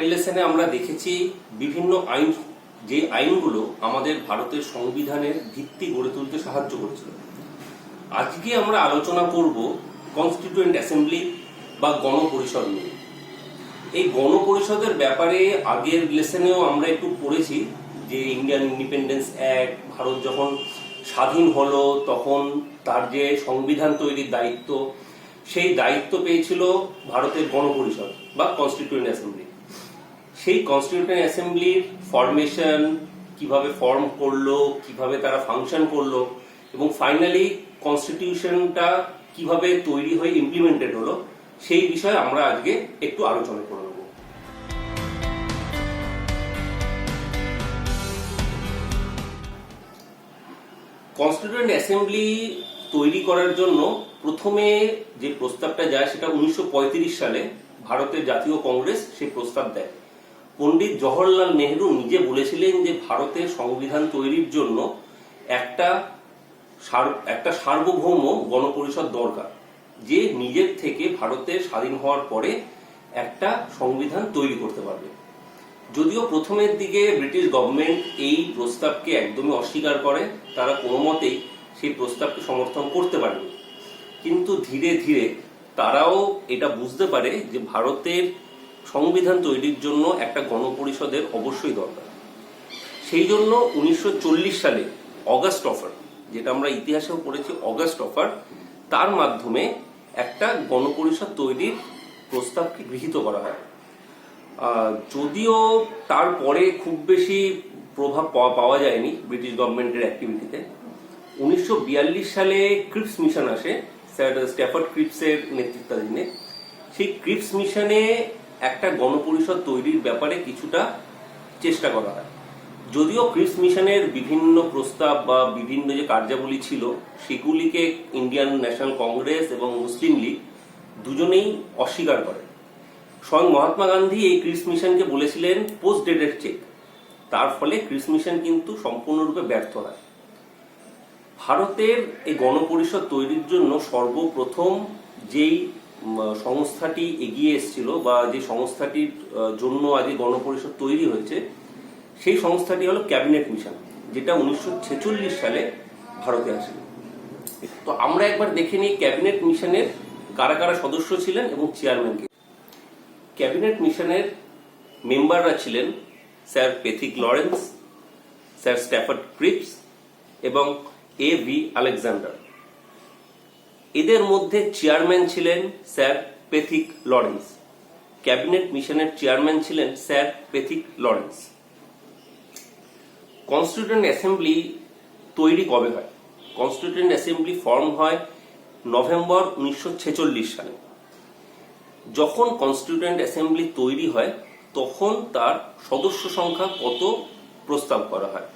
আগের লেসনে আমরা দেখেছি বিভিন্ন আইন, যে আইনগুলো আমাদের ভারতের সংবিধানের ভিত্তি গড়ে তুলতে সাহায্য করেছিল। আজকে আমরা আলোচনা করব কনস্টিটিউয়েন্ট অ্যাসেম্বলি বা গণপরিষদ নিয়ে। এই গণপরিষদের ব্যাপারে আগের লেসনেও আমরা একটু পড়েছি যে ইন্ডিয়ান ইন্ডিপেন্ডেন্স অ্যাক্ট, ভারত যখন স্বাধীন হলো তখন তার যে সংবিধান তৈরির দায়িত্ব, সেই দায়িত্ব পেয়েছিল ভারতের গণপরিষদ বা কনস্টিটিউয়েন্ট অ্যাসেম্বলি। সেই কনস্টিটিউয়েন্ট অ্যাসেম্বলির ফরমেশন কিভাবে ফর্ম করলো, কিভাবে তারা ফাংশন করলো এবং ফাইনালি কনস্টিটিউশনটা কিভাবে তৈরি হয়ে ইমপ্লিমেন্টেড হলো, সেই বিষয়ে আমরা আজকে একটু আলোচনা করব। কনস্টিটিউয়েন্ট অ্যাসেম্বলি তৈরি করার জন্য প্রথমে যে প্রস্তাবটা যায় সেটা 1935 সালে ভারতের জাতীয় কংগ্রেস সেই প্রস্তাব দেয়। পণ্ডিত জওহরলাল নেহরু নিজে বলেছিলেন যে ভারতের সংবিধান তৈরির জন্য একটা সার্বভৌম গণপরিষদ দরকার, যে নিজের থেকে ভারতের স্বাধীন হওয়ার পরে একটা সংবিধান তৈরি করতে পারবে। যদিও প্রথমের দিকে ব্রিটিশ গভর্নমেন্ট এই প্রস্তাবকে একদমই অস্বীকার করে, তারা কোনো মতেই সেই প্রস্তাবকে সমর্থন করতে পারেনি, কিন্তু ধীরে ধীরে তারাও এটা বুঝতে পারে যে ভারতের সংবিধান তৈরির জন্য একটা গণপরিষদের অবশ্যই দরকার। সেই জন্য 1940 সালে অগাস্ট অফার, যেটা আমরা ইতিহাসেও পড়েছি অগাস্ট অফার, তার মাধ্যমে একটা গণপরিষদ তৈরির প্রস্তাবকে গৃহীত করা হয়। যদিও তারপরে খুব বেশি প্রভাব পাওয়া যায়নি ব্রিটিশ গভর্নমেন্টের অ্যাক্টিভিটিতে। 1942 সালে ক্রিপস মিশন আসে স্যার স্ট্যাফোর্ড ক্রিপসের নেতৃত্বাধীনে। সেই ক্রিপস মিশনে একটা গণপরিষদ তৈরির ব্যাপারে কিছুটা চেষ্টা করা হয়। যদিও ক্রিপস মিশনের বিভিন্ন প্রস্তাব বা বিভিন্ন যে কার্যাবলী ছিল সেগুলিকে ইন্ডিয়ান ন্যাশনাল কংগ্রেস এবং মুসলিম লীগ দুজনেই অস্বীকার করে। স্বয়ং মহাত্মা গান্ধী এই ক্রিপস মিশনকে বলেছিলেন পোস্ট ডেটেড চেক। তার ফলে ক্রিপস মিশন কিন্তু সম্পূর্ণরূপে ব্যর্থ হয়। ভারতের এই গণপরিষদ তৈরির জন্য সর্বপ্রথম যেই সংস্থাটি এগিয়ে এসেছিল বা যে সংস্থাটির জন্য আজকে গণপরিষদ তৈরি হয়েছে, সেই সংস্থাটি হলো ক্যাবিনেট মিশন, যেটা 1946 সালে ভারতে আসে। তো আমরা একবার দেখে নিই ক্যাবিনেট মিশনের কারা কারা সদস্য ছিলেন এবং চেয়ারম্যানকে। ক্যাবিনেট মিশনের মেম্বাররা ছিলেন Sir Pethick Lawrence, Sir Stafford Cripps এবং A.V. আলেকজান্ডার। এদের মধ্যে চেয়ারম্যান ছিলেন স্যার পেথিক লরেন্স। ক্যাবিনেট মিশনের চেয়ারম্যান ছিলেন Sir Pethick Lawrence. Constituent assembly তৈরি কবে হয়? কনস্টিটিউয়েন্ট অ্যাসেম্বলি ফর্ম হয় নভেম্বর 1946 সালে। যখন কনস্টিটিউয়েন্ট অ্যাসেম্বলি তৈরি হয় তখন তার সদস্য সংখ্যা কত প্রস্তাব করা হয়।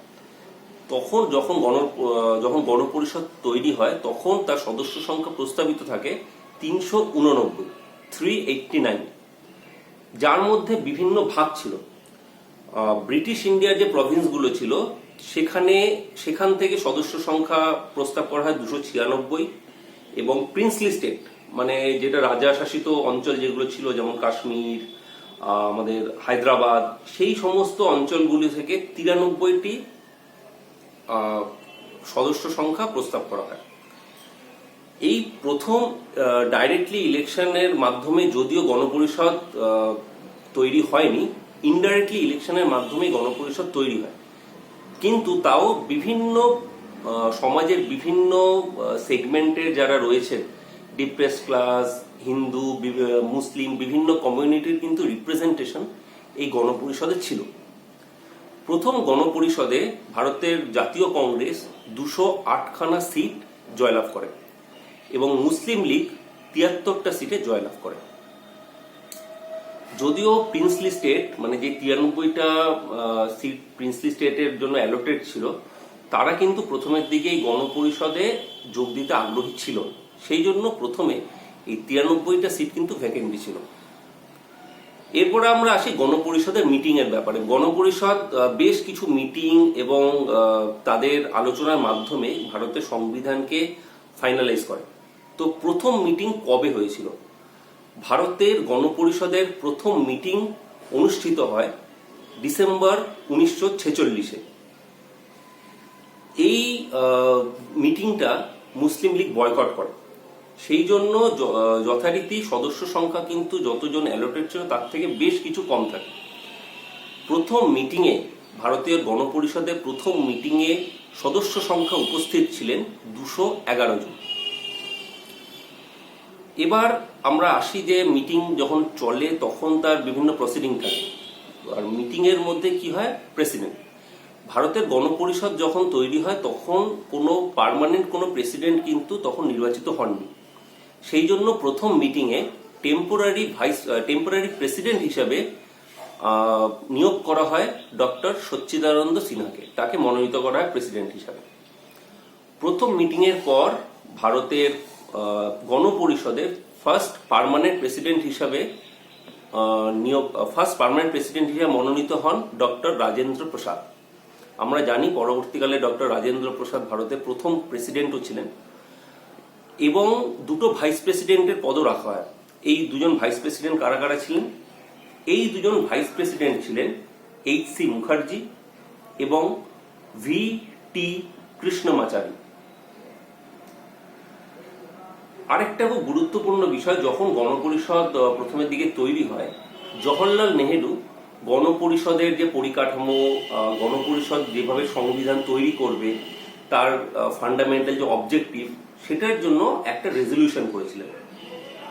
তখন যখন গণপরিষদ তৈরি হয় তখন তার সদস্য সংখ্যা প্রস্তাবিত থাকে 389, যার মধ্যে বিভিন্ন ভাগ ছিল। ব্রিটিশ ইন্ডিয়ার যে প্রভিন্সগুলো ছিল সেখান থেকে সদস্য সংখ্যা প্রস্তাব করা হয় 296, এবং প্রিন্সলি স্টেট মানে যেটা রাজা শাসিত অঞ্চল যেগুলো ছিল, যেমন কাশ্মীর, আমাদের হায়দ্রাবাদ, সেই সমস্ত অঞ্চলগুলি থেকে 93টি সদস্য সংখ্যা প্রস্তাব করা হয়। এই প্রথম ডাইরেক্টলি ইলেকশনের মাধ্যমে যদিও গণপরিষদ তৈরি হয়নি, ইনডাইরেক্টলি ইলেকশনের মাধ্যমে গণপরিষদ তৈরি হয়, কিন্তু তাও বিভিন্ন সমাজের বিভিন্ন সেগমেন্টের যারা রয়েছেন, ডিপ্রেসড ক্লাস, হিন্দু, মুসলিম, বিভিন্ন কমিউনিটির কিন্তু রিপ্রেজেন্টেশন এই গণপরিষদে ছিল। প্রথম গণপরিষদে ভারতের জাতীয় কংগ্রেস 208খানা সিট জয়লাভ করে এবং মুসলিম লীগ 73টা সিটে জয়লাভ করে। যদিও প্রিন্সলি স্টেট মানে যে 93টা সিট প্রিন্সলি স্টেটের জন্য অ্যালোটেড ছিল, তারা কিন্তু প্রথমের দিকেই গণপরিষদে যোগ দিতে আগ্রহী ছিল। সেই জন্য প্রথমে এই 93টা সিট কিন্তু ভ্যাকেন্টি ছিল। এরপরে আমরা আসি গণপরিষদের মিটিং এর ব্যাপারে। গণপরিষদ বেশ কিছু মিটিং এবং তাদের আলোচনার মাধ্যমে ভারতের সংবিধানকে ফাইনালাইজ করে। তো প্রথম মিটিং কবে হয়েছিল? ভারতের গণপরিষদের প্রথম মিটিং অনুষ্ঠিত হয় ডিসেম্বর 1946-এ। এই মিটিংটা মুসলিম লীগ বয়কট করে। সেই জন্য যথারীতি সদস্য সংখ্যা কিন্তু যতজন অ্যালোটেড ছিল তার থেকে বেশ কিছু কম থাকে। প্রথম মিটিংয়ে, ভারতীয় গণপরিষদের প্রথম মিটিংয়ে সদস্য সংখ্যা উপস্থিত ছিলেন 211 জন। এবার আমরা আসি যে মিটিং যখন চলে তখন তার বিভিন্ন প্রসিডিং থাকে, আর মিটিংয়ের মধ্যে কি হয়, প্রেসিডেন্ট। ভারতের গণপরিষদ যখন তৈরি হয় তখন কোনো পার্মানেন্ট কোনো প্রেসিডেন্ট কিন্তু তখন নির্বাচিত হননি। সেই জন্য প্রথম মিটিংয়ে টেম্পোরারি প্রেসিডেন্ট হিসাবে নিয়োগ করা হয় ডক্টর সচ্চিদানন্দ সিনহাকে, তাকে মনোনীত করা হয় প্রেসিডেন্ট হিসাবে। প্রথম মিটিংয়ের পর ভারতের গণপরিষদের ফার্স্ট পার্মানেন্ট প্রেসিডেন্ট হিসাবে মনোনীত হন ডক্টর রাজেন্দ্র প্রসাদ। আমরা জানি পরবর্তীকালে ডক্টর রাজেন্দ্র প্রসাদ ভারতের প্রথম প্রেসিডেন্টও ছিলেন, এবং দুটো ভাইস প্রেসিডেন্টের পদও রাখা হয়। এই দুজন ভাইস প্রেসিডেন্ট কারা কারা ছিলেন? এই দুজন ভাইস প্রেসিডেন্ট ছিলেন H.C. মুখার্জি এবং V.T. কৃষ্ণমাচারী। আরেকটা খুব গুরুত্বপূর্ণ বিষয়, যখন গণপরিষদ প্রথমের দিকে তৈরি হয়, জওহরলাল নেহেরু গণপরিষদের যে পরিকাঠামো, গণপরিষদ যেভাবে সংবিধান তৈরি করবে, তার ফান্ডামেন্টাল যে অবজেক্টিভ, সেটার জন্য একটা রেজলিউশন করেছিলেন।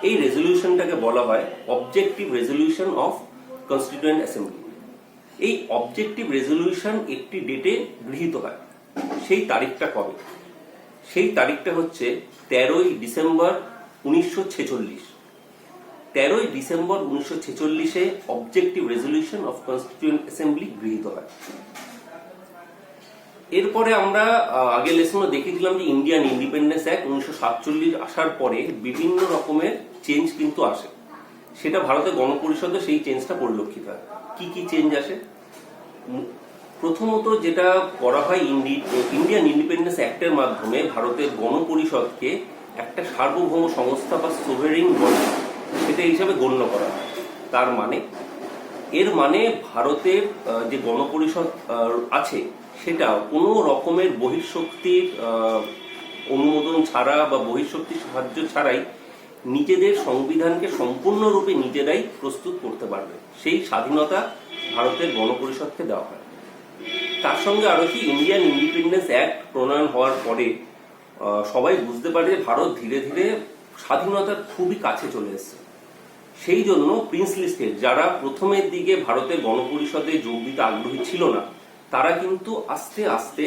এই রেজলিউশনটাকে বলা হয় objective resolution of constituent assembly. এই অবজেক্টিভ রেজলিউশন একটি ডেটে গৃহীত হয়। সেই তারিখটা কবে? সেই তারিখটা হচ্ছে 13ই ডিসেম্বর 1946। 13ই ডিসেম্বর 1946-এ objective resolution of constituent assembly গৃহীত হয়। এরপরে আমরা আগের লেসনে দেখিয়েছিলাম যে ইন্ডিয়ান ইন্ডিপেন্ডেন্স অ্যাক্ট 1947 আসার পরে বিভিন্ন রকমের চেঞ্জ কিন্তু আসে। সেটা ভারতের গণপরিষদে সেই চেঞ্জটা পরিলক্ষিত হয়। কি কি চেঞ্জ আসে? প্রথমত যেটা করা হয়, ইন্ডিয়ান ইন্ডিপেন্ডেন্স অ্যাক্টের মাধ্যমে ভারতের গণপরিষদকে একটা সার্বভৌম সংস্থা বা সোভারেইন বডি সেটা হিসাবে গণ্য করা হয়। তার মানে, এর মানে ভারতের যে গণপরিষদ আছে সেটা কোনো রকমের বহিঃশক্তির অনুমোদন ছাড়া বা বহিঃশক্তির সাহায্য ছাড়াই নিজেদের সংবিধানকে সম্পূর্ণরূপে নিজেরাই প্রস্তুত করতে পারবে, সেই স্বাধীনতা ভারতের গণপরিষদকে দেওয়া হয়। তার সঙ্গে আরো কি, ইন্ডিয়ান ইন্ডিপেন্ডেন্স অ্যাক্ট প্রণয়ন হওয়ার পরে সবাই বুঝতে পারে যে ভারত ধীরে ধীরে স্বাধীনতার খুবই কাছে চলে এসেছে। সেই জন্য প্রিন্সলি স্টেট, যারা প্রথমের দিকে ভারতের গণপরিষদে যোগ দিতে আগ্রহী ছিল না, তারা কিন্তু আস্তে আস্তে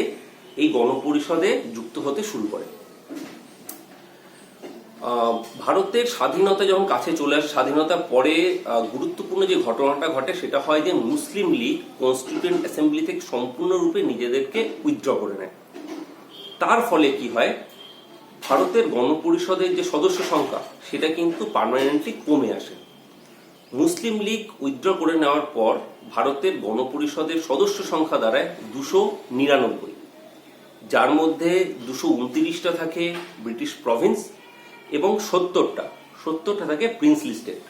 এই গণপরিষদে যুক্ত হতে শুরু করে। ভারতের স্বাধীনতা যখন কাছে চলে আসে, স্বাধীনতার পরে গুরুত্বপূর্ণ যে ঘটনাটা ঘটে সেটা হয় যে মুসলিম লীগ কনস্টিটিউয়েন্ট অ্যাসেম্বলি থেকে সম্পূর্ণরূপে নিজেদেরকে উইথড্র করে নেয়। তার ফলে কি হয়, ভারতের গণপরিষদের যে সদস্য সংখ্যা সেটা কিন্তু পার্মানেন্টলি কমে আসে। মুসলিম লীগ উইথড্র করে নেওয়ার পর ভারতের গণপরিষদের সদস্য সংখ্যা দাঁড়ায় 299, যার মধ্যে 229টা থাকে ব্রিটিশ প্রভিন্স এবং 70টা থাকে প্রিন্সলি স্টেট।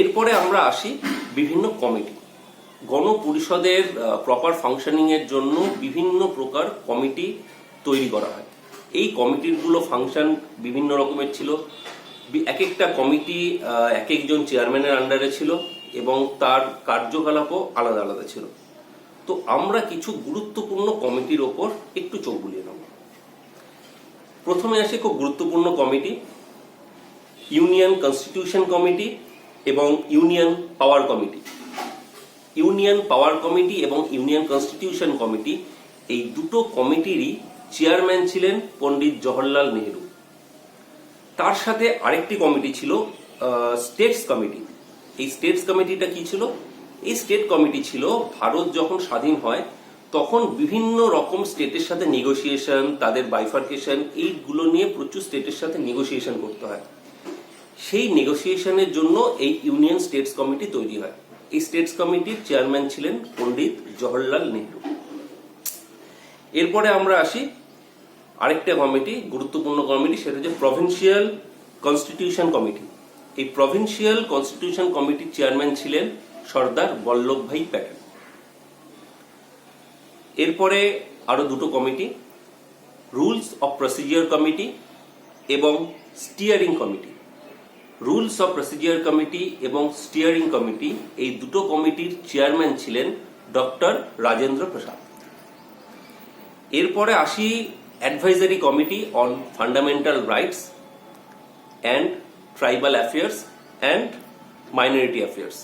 এরপরে আমরা আসি বিভিন্ন কমিটি। গণপরিষদের প্রপার ফাংশনিং এর জন্য বিভিন্ন প্রকার কমিটি তৈরি করা হয়। এই কমিটিগুলো ফাংশন বিভিন্ন রকমের ছিল। এক একটা কমিটি এক একজন চেয়ারম্যানের আন্ডারে ছিল এবং তার কার্যকলাপও আলাদা আলাদা ছিল। তো আমরা কিছু গুরুত্বপূর্ণ কমিটির ওপর একটু চোখ বুলিয়ে নেব। প্রথমে আসে খুব গুরুত্বপূর্ণ কমিটি, ইউনিয়ন কনস্টিটিউশন কমিটি এবং ইউনিয়ন পাওয়ার কমিটি। ইউনিয়ন পাওয়ার কমিটি এবং ইউনিয়ন কনস্টিটিউশন কমিটি, এই দুটো কমিটিরই চেয়ারম্যান ছিলেন পণ্ডিত জওহরলাল নেহেরু। তার সাথে আরেকটি কমিটি ছিল স্টেটস কমিটি। এই স্টেটস কমিটিটা কি ছিল? এই স্টেট কমিটি ছিল ভারত যখন স্বাধীন হয় তখন বিভিন্ন রকম স্টেটের সাথে নেগোসিয়েশন, তাদের বাইফার্কেশন, এইগুলো নিয়ে প্রচুর স্টেটের সাথে নেগোসিয়েশন করতে হয়। সেই নেগোসিয়েশনের জন্য এই ইউনিয়ন স্টেটস কমিটি তৈরি হয়। এই স্টেটস কমিটির চেয়ারম্যান ছিলেন পণ্ডিত জওহরলাল নেহেরু। এরপরে আমরা আসি আরেকটা কমিটি, গুরুত্বপূর্ণ কমিটি, সেটা হচ্ছে প্রভিন্সিয়াল কনস্টিটিউশন কমিটি। এই প্রভিন্সিয়াল কনস্টিটিউশন কমিটির চেয়ারম্যান ছিলেন সর্দার বল্লভভাই প্যাটেল। এরপরে আরো দুটো committee, rules of procedure committee এবং steering committee. Rules of procedure committee এবং স্টিয়ারিং কমিটি, এই দুটো কমিটির চেয়ারম্যান ছিলেন ডক্টর রাজেন্দ্র প্রসাদ। এরপরে আসি advisory committee on fundamental rights and tribal affairs and minority affairs.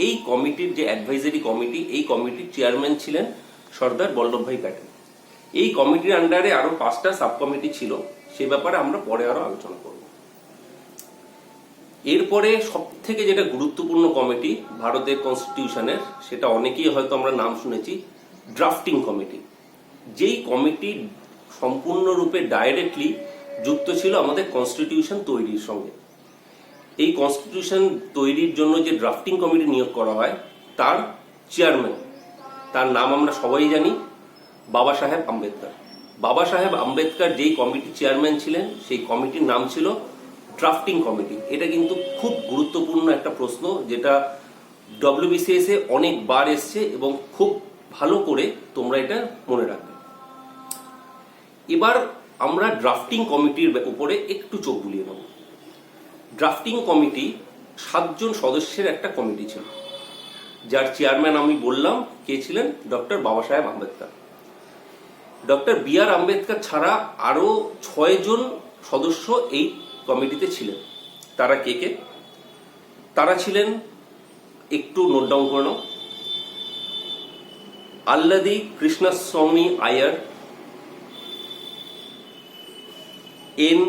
এই কমিটির যে অ্যাডভাইজারি কমিটি, এই কমিটির চেয়ারম্যান ছিলেন সর্দার বল্লভভাই প্যাটেল। এই কমিটির আন্ডারে আরো 5টা সাব কমিটি ছিল, সে ব্যাপারে আমরা পরে আরো আলোচনা করব। এরপরে সব থেকে যেটা গুরুত্বপূর্ণ কমিটি ভারতের কনস্টিটিউশনের, সেটা অনেকেই হয়তো আমরা নাম শুনেছি, ড্রাফটিং কমিটি। যেই কমিটি সম্পূর্ণরূপে ডাইরেক্টলি যুক্ত ছিল আমাদের কনস্টিটিউশন তৈরির সঙ্গে। এই কনস্টিটিউশন তৈরির জন্য যে ড্রাফটিং কমিটি নিয়োগ করা হয়, তার চেয়ারম্যান, তার নাম আমরা সবাই জানি, বাবা সাহেব আম্বেদকর। বাবা সাহেব আম্বেদকর যেই কমিটির চেয়ারম্যান ছিলেন, সেই কমিটির নাম ছিল ড্রাফটিং কমিটি। এটা কিন্তু খুব গুরুত্বপূর্ণ একটা প্রশ্ন, যেটা ডব্লিউবিসিএস এ অনেকবার এসছে এবং খুব ভালো করে তোমরা এটা মনে রাখবে। এবার আমরা ড্রাফটিং কমিটির উপরে একটু চোখ বুলিয়ে নেব। ড্রাফটিং কমিটি 7 জন সদস্যের একটা কমিটি ছিল, যার চেয়ারম্যান আমি বললাম কে ছিলেন, ডক্টর বাবা সাহেব আম্বেদকর। ডক্টর বি আর আম্বেদকর ছাড়া আরো 6 জন সদস্য এই কমিটিতে ছিলেন। তারা কে কে? তারা ছিলেন, একটু নোট ডাউন করে নাও, Alladi Krishnaswami Ayyar, N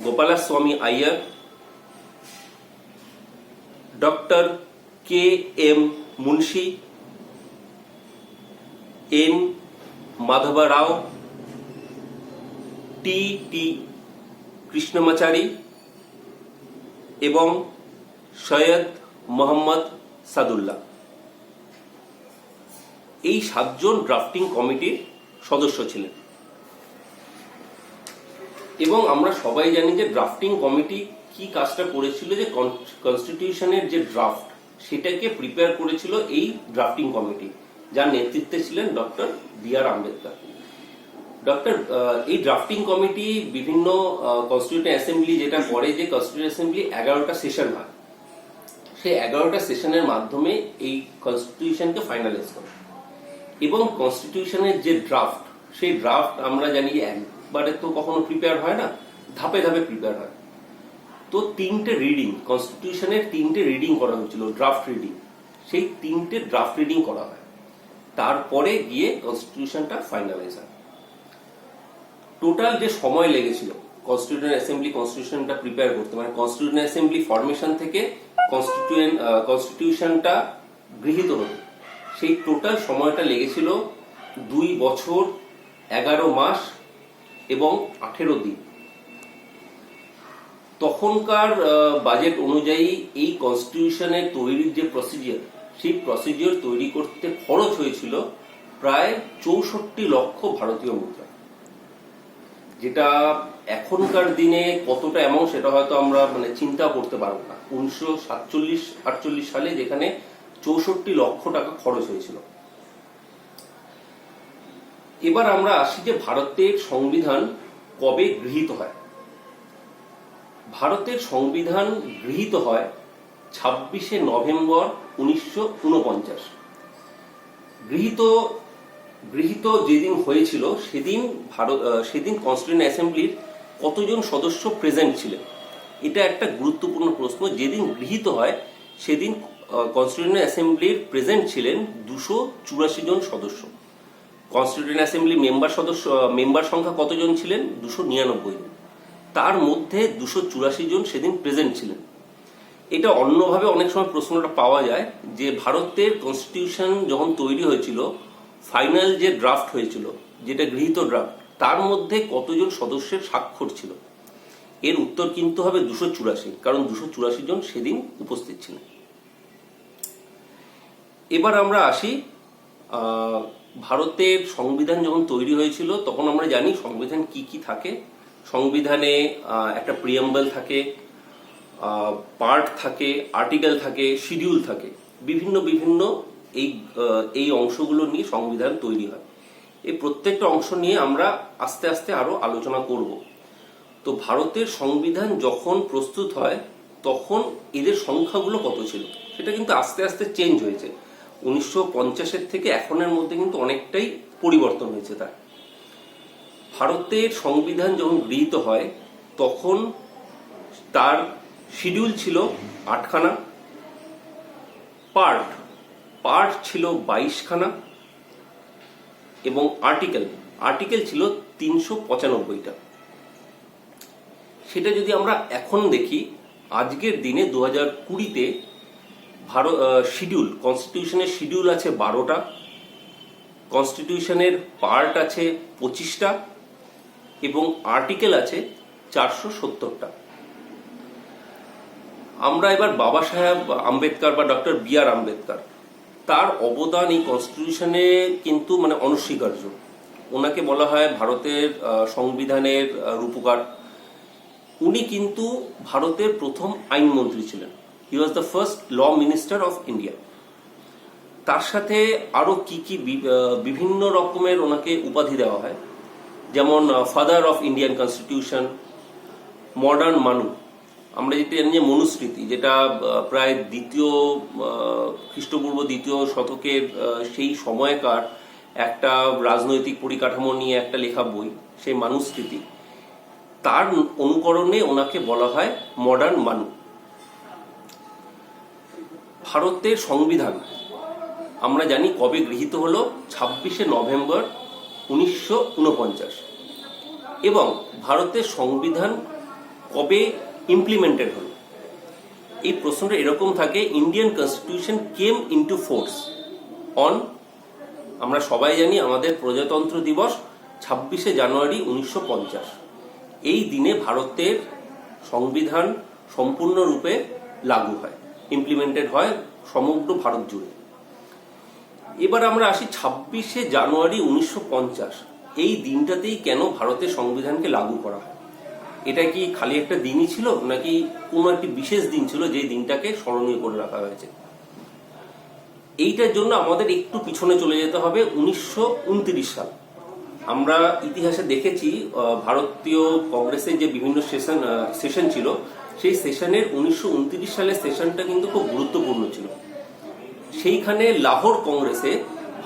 Gopalaswami Ayyar, doctor K M Munshi, N Madhava Rao, T T Krishnamachari এবং সৈয়দ মোহাম্মদ সাদুল্লাহ। এই 7 জন ড্রাফটিং কমিটির সদস্য ছিলেন। এবং আমরা সবাই জানি যে ড্রাফটিং কমিটি কি কাজটা করেছিল, যে কনস্টিটিউশনের যে ড্রাফট সেটাকে প্রিপেয়ার করেছিল এই ড্রাফটিং কমিটি, যার নেতৃত্বে ছিলেন ডক্টর বি আর আম্বেদকর। এই ড্রাফটিং কমিটি বিভিন্ন কনস্টিটিউয়েন্ট অ্যাসেম্বলি যেটা করে, যে কনস্টিটিউয়েন্ট অ্যাসেম্বলি 11টা সেশন হয়, সেই 11টা সেশনের মাধ্যমে এই কনস্টিটিউশনকে ফাইনালাইজ করে। এবং কনস্টিটিউশনের যে ড্রাফট, সেই ড্রাফট আমরা জানি যে একবারে তো কখনো প্রিপেয়ার হয় না, ধাপে ধাপে প্রিপেয়ার হয়। তো 3টে রিডিং, কনস্টিটিউশনের 3টে রিডিং করা হয়েছিল, ড্রাফট রিডিং। সেই 3টে ড্রাফট রিডিং করা হয়, তারপরে গিয়ে কনস্টিটিউশনটা ফাইনালাইজ হয়। টোটাল যে সময় লেগেছিল কনস্টিটিউয়েন্ট অ্যাসেম্বলি কনস্টিটিউশনটা প্রিপেয়ার করতে, মানে কনস্টিটিউয়েন্ট অ্যাসেম্বলি ফরমেশন থেকে কনস্টিটিউশনটা গৃহীত হতো, সেই টোটাল সময়টা লেগেছিল 2 বছর 11 মাস এবং 18 দিন। তখনকার বাজেট অনুযায়ী এই কনস্টিটিউশনের তৈরির যে প্রসিজিওর, সেই প্রসিজিওর তৈরি করতে খরচ হয়েছিল প্রায় 64 লক্ষ ভারতীয় মুদ্রা, যেটা এখনকার দিনে কতটা অ্যামাউন্ট সেটা হয়তো আমরা চিন্তা করতে পারবো না। 1947-48 সালে যেখানে 64 লক্ষ টাকা খরচ হয়েছিল। এবার আমরা আসি যে ভারতের সংবিধান কবে গৃহীত হয়। ভারতের সংবিধান গৃহীত হয় 26শে নভেম্বর 1949। গৃহীত যেদিন হয়েছিল সেদিন কনস্টিটিউয়েন্ট অ্যাসেম্বলির কতজন সদস্য প্রেজেন্ট ছিলেন, এটা একটা গুরুত্বপূর্ণ প্রশ্ন। যেদিন গৃহীত হয় সেদিন কনস্টিটিউয়েন্ট অ্যাসেম্বলির প্রেজেন্ট ছিলেন 284 জন সদস্য। কনস্টিটিউয়েন্ট অ্যাসেম্বলি মেম্বার সংখ্যা কতজন ছিলেন? 299 জন। তার মধ্যে 284 জন সেদিন প্রেজেন্ট ছিলেন। এটা অন্যভাবে অনেক সময় প্রশ্নটা পাওয়া যায় যে ভারতের কনস্টিটিউশন যখন তৈরি হয়েছিল, ফাইনাল যে ড্রাফট হয়েছিল, যেটা গৃহীত ড্রাফট, তার মধ্যে কতজন সদস্যের স্বাক্ষর ছিল। এর উত্তর কিন্তু হবে 284, কারণ 284 জন সেদিন উপস্থিত ছিলেন। এবার আমরা আসি, ভারতের সংবিধান যখন তৈরি হয়েছিল তখন আমরা জানি সংবিধান কি কি থাকে। সংবিধানে একটা প্রিয়াম্বল থাকে, পার্ট থাকে, আর্টিকেল থাকে, শিডিউল থাকে, বিভিন্ন বিভিন্ন এই অংশগুলো নিয়ে সংবিধান তৈরি হয়। এই প্রত্যেকটা অংশ নিয়ে আমরা আস্তে আস্তে আরো আলোচনা করব। তো ভারতের সংবিধান যখন প্রস্তুত হয় তখন এদের সংখ্যাগুলো কত ছিল সেটা কিন্তু আস্তে আস্তে চেঞ্জ হয়েছে। 1950-এর থেকে এখনের মধ্যে কিন্তু অনেকটাই পরিবর্তন হয়েছে। তার ভারতের সংবিধান যখন গৃহীত হয় তখন তার শিডিউল ছিল 8খানা, পার্ট ছিল 22খানা এবং আর্টিকেল ছিল 395টা। সেটা যদি আমরা এখন দেখি, আজকের দিনে 2020-তে কনস্টিটিউশনের শিডিউল আছে 12টা, কনস্টিটিউশনের পার্ট আছে 25টা এবং আর্টিকেল আছে 470টা। আমরা এবার বাবা সাহেব আম্বেদকর বা ডক্টর বি.আর. আম্বেদকর, তার অবদান এই কনস্টিটিউশনে কিন্তু মানে অনস্বীকার্য। ওনাকে বলা হয় ভারতের সংবিধানের রূপকার। উনি কিন্তু ভারতের প্রথম আইনমন্ত্রী ছিলেন। He was the first law minister of India. তার সাথে আরো কি কি বিভিন্ন রকমের ওনাকে উপাধি দেওয়া হয়, যেমন father of Indian constitution, modern মানু, আমরা যেটা জানি যে মনুস্মৃতি, যেটা প্রায় খ্রিস্টপূর্ব 2য় শতকের সেই সময়কার একটা রাজনৈতিক পরিকাঠামো নিয়ে একটা লেখা বই, সেই মানুস্মৃতি, তার অনুকরণে ওনাকে বলা হয় মডার্ন মানু। ভারতের সংবিধান আমরা জানি কবে গৃহীত হলো, 26শে নভেম্বর 1949। এবং ভারতের সংবিধান কবে ইমপ্লিমেন্টেড হলো, এই প্রশ্নটা এরকম থাকে, Indian constitution came into force on, আমরা সবাই জানি আমাদের প্রজাতন্ত্র দিবস 26শে জানুয়ারি 1950। এই দিনে ভারতের সংবিধান সম্পূর্ণরূপে লাগু হয়, ইমপ্লিমেন্টেড হয় সমগ্র ভারত জুড়ে। এবার আমরা আসি 26শে জানুয়ারি 1950, এই দিনটাতেই কেন ভারতের সংবিধানকে লাগু করা হয়? এটা কি খালি একটা দিনই ছিল নাকি কোনো একটি বিশেষ দিন ছিল যে দিনটাকে স্মরণীয় করে রাখা হয়েছে? এইটার জন্য আমাদের একটু পিছনে চলে যেতে হবে 1929 সাল। আমরা ইতিহাসে দেখেছি ভারতীয় কংগ্রেসের যে বিভিন্ন সেশন ছিল, সেই সেশনের 1929 সালের সেশনটা কিন্তু খুব গুরুত্বপূর্ণ ছিল। সেইখানে লাহোর কংগ্রেসে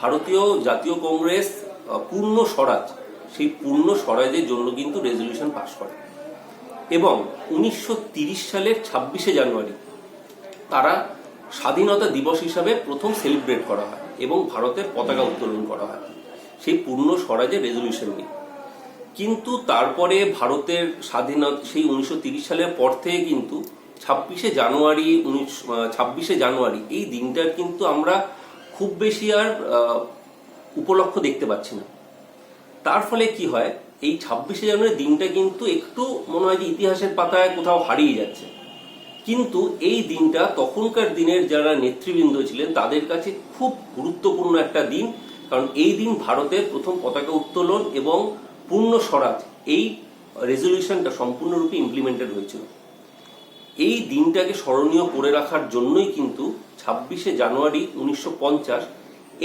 ভারতীয় জাতীয় কংগ্রেস পূর্ণ স্বরাজ, সেই পূর্ণ স্বরাজের জন্য কিন্তু রেজলিউশন পাশ করে। এবং 1930 সালের 26শে জানুয়ারি তারা স্বাধীনতা দিবস হিসাবে প্রথম সেলিব্রেট করা হয় এবং ভারতের পতাকা উত্তোলন করা হয় সেই পূর্ণ স্বরাজের রেজলিউশন নিয়ে। কিন্তু তারপরে ভারতের স্বাধীনতা সেই 1930 সালের পর থেকে কিন্তু 26শে জানুয়ারি এই দিনটার কিন্তু আমরা খুব বেশি আর উপলক্ষ দেখতে পাচ্ছি না। তার ফলে কি হয়, এই 26শে জানুয়ারি দিনটা কিন্তু একটু মনে হয় যে ইতিহাসের পাতায় কোথাও হারিয়ে যাচ্ছে। কিন্তু এই দিনটা তখনকার দিনের যারা নেতৃবৃন্দ ছিলেন তাদের কাছে খুব গুরুত্বপূর্ণ একটা দিন, কারণ এই দিন ভারতের প্রথম পতাকা উত্তোলন এবং পূর্ণ স্বরাজ এই রেজলিউশনটা সম্পূর্ণরূপে ইমপ্লিমেন্টেড হয়েছিল। এই দিনটাকে স্মরণীয় করে রাখার জন্যই কিন্তু 26শে জানুয়ারি 1950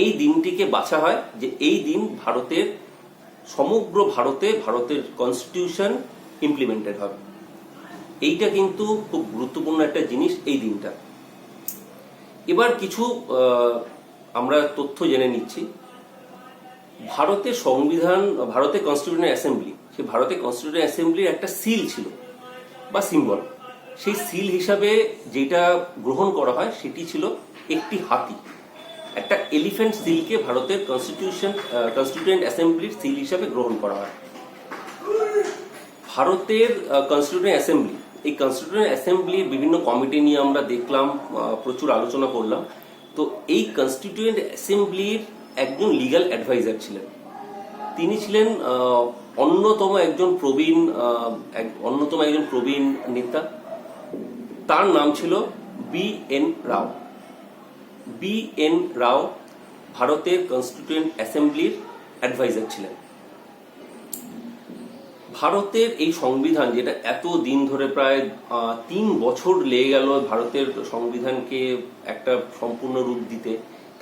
এই দিনটিকে বাছা হয় যে এই দিন সমগ্র ভারতের কনস্টিটিউশন ইমপ্লিমেন্টেড হবে। এইটা কিন্তু খুব গুরুত্বপূর্ণ একটা জিনিস এই দিনটা। এবার কিছু আমরা তথ্য জেনে নিচ্ছি। ভারতের কনস্টিটিউশন অ্যাসেম্বলি, সেই ভারতের কনস্টিটিউশন অ্যাসেম্বলির একটা সিল ছিল বা সিম্বল। সেই সিল হিসাবে যেটা গ্রহণ করা হয় সেটি ছিল একটি হাতি, একটা এলিফ্যান্ট সিলকে ভারতের কনস্টিটিউয়েন্ট অ্যাসেম্বলির সিল হিসাবে গ্রহণ করা হয়। ভারতের কনস্টিটিউয়েন্ট অ্যাসেম্বলি, এই কনস্টিটিউয়েন্ট অ্যাসেম্বলির বিভিন্ন কমিটি নিয়ে আমরা দেখলাম, প্রচুর আলোচনা করলাম। তো এই কনস্টিটিউয়েন্ট অ্যাসেম্বলির একজন লিগ্যাল অ্যাডভাইজার ছিলেন, তিনি ছিলেন অন্যতম একজন প্রবীণ নেতা। তার নাম ছিল বি.এন. রাও। বি.এন. রাও ভারতের কনস্টিটিউয়েন্ট অ্যাসেম্বলির অ্যাডভাইজার ছিলেন। ভারতের এই সংবিধান, যেটা এত দিন ধরে প্রায় 3 বছর লেগে গেল ভারতের সংবিধানকে একটা সম্পূর্ণ রূপ দিতে,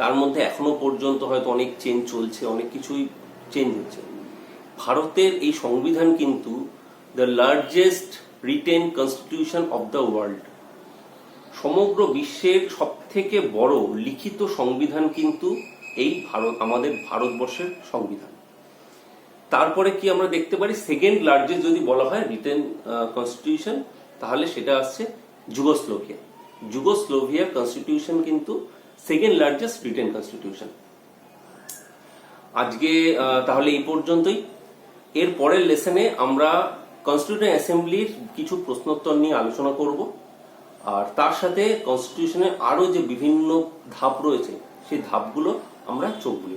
তার মধ্যে এখনো পর্যন্ত হয়তো অনেক চেঞ্জ চলছে, অনেক কিছুই চেঞ্জ হচ্ছে। ভারতের এই সংবিধান কিন্তু the largest written constitution of the world. সমগ্র বিশ্বের সব থেকে বড় লিখিত সংবিধান কিন্তু এই আমাদের ভারতবর্ষের সংবিধান। তারপরে কি আমরা দেখতে পারি, সেকেন্ড লার্জেস্ট যদি বলা হয় রিটেন কনস্টিটিউশন, তাহলে সেটা আসছে যুগোস্লোভিয়া। যুগোস্লোভিয়া কনস্টিটিউশন কিন্তু সেকেন্ড লার্জেস্ট রিটেন কনস্টিটিউশন। আজকে তাহলে এই পর্যন্তই। এর পরের লেসনে আমরা কনস্টিটিউশন অ্যাসেম্বলির কিছু প্রশ্নোত্তর নিয়ে আলোচনা করব, আর তার সাথে কনস্টিটিউশনের আরো যে বিভিন্ন ধাপ রয়েছে সেই ধাপগুলো আমরা চোখ বুলিয়ে